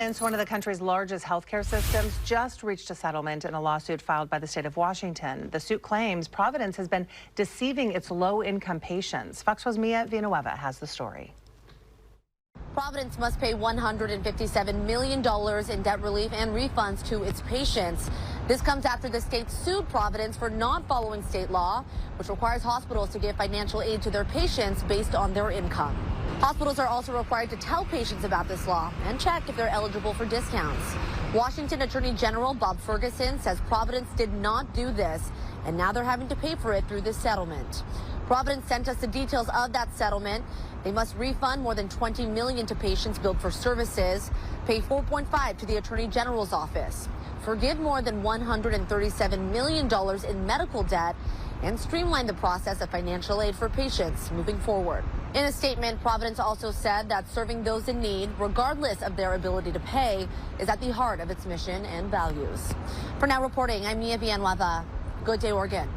One of the country's largest healthcare systems just reached a settlement in a lawsuit filed by the state of Washington. The suit claims Providence has been deceiving its low-income patients. Fox 4's Mia Villanueva has the story. Providence must pay $157 million in debt relief and refunds to its patients. This comes after the state sued Providence for not following state law, which requires hospitals to give financial aid to their patients based on their income. Hospitals are also required to tell patients about this law and check if they're eligible for discounts. Washington Attorney General Bob Ferguson says Providence did not do this, and now they're having to pay for it through this settlement. Providence sent us the details of that settlement. They must refund more than $20 million to patients billed for services, pay $4.5 to the Attorney General's office, forgive more than $137 million in medical debt, and streamline the process of financial aid for patients moving forward. In a statement, Providence also said that serving those in need, regardless of their ability to pay, is at the heart of its mission and values. For Now Reporting, I'm Mia Villanueva. Good day, Oregon.